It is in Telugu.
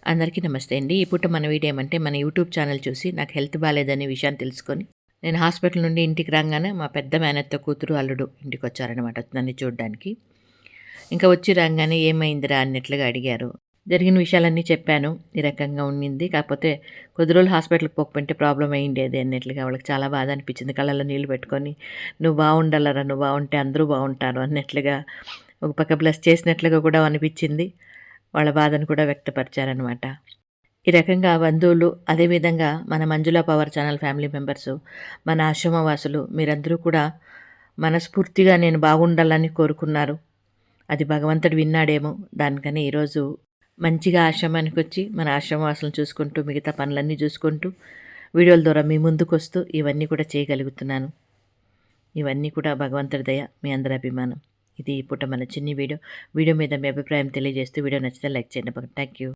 అందరికీ నమస్తే అండి. ఈ పూట మన వీడియో ఏమంటే మన యూట్యూబ్ ఛానల్ చూసి నాకు హెల్త్ బాలేదనే విషయాన్ని తెలుసుకొని నేను హాస్పిటల్ నుండి ఇంటికి రాగానే మా పెద్ద మేనత్త కూతురు, అల్లుడు ఇంటికొచ్చారనమాట నన్ను చూడడానికి. ఇంకా వచ్చి రాగానే "ఏమైందిరా?" అన్నట్లుగా అడిగారు. జరిగిన విషయాలన్నీ చెప్పాను. ఈ రకంగా ఉండింది. కాకపోతే కొద్ది రోజులు హాస్పిటల్‌కి పోకపోయింటే ప్రాబ్లమ్ అయ్యుండేది అన్నట్లుగా వాళ్ళకి చాలా బాధ అనిపించింది. కళ్ళలో నీళ్లు పెట్టుకొని "నువ్వు బావుండాలిరా, నువ్వు బావుంటే అందరూ బావుంటారు" అన్నట్లుగా ఒక పక్క బ్లెస్ చేసినట్లుగా కూడా అనిపించింది. వాళ్ళ బాధను కూడా వ్యక్తపరిచారనమాట. ఈ రకంగా బంధువులు, అదేవిధంగా మన మంజుల పవర్ ఛానల్ ఫ్యామిలీ మెంబర్సు, మన ఆశ్రమవాసులు మీరందరూ కూడా మనస్ఫూర్తిగా నేను బాగుండాలని కోరుకున్నారు. అది భగవంతుడు విన్నాడేమో! దానికని ఈరోజు మంచిగా ఆశ్రమానికొచ్చి మన ఆశ్రమవాసులను చూసుకుంటూ, మిగతా పనులన్నీ చూసుకుంటూ, వీడియోల ద్వారా మీ ముందుకొస్తూ ఇవన్నీ కూడా చేయగలుగుతున్నాను. ఇవన్నీ కూడా భగవంతుడి దయ, మీ అందరి అభిమానం. ఇది ఈ పూట మన చిన్ని వీడియో. వీడియో మీద మీ అభిప్రాయం తెలియజేస్తూ వీడియో నచ్చితే లైక్ చేయండి. Thank you.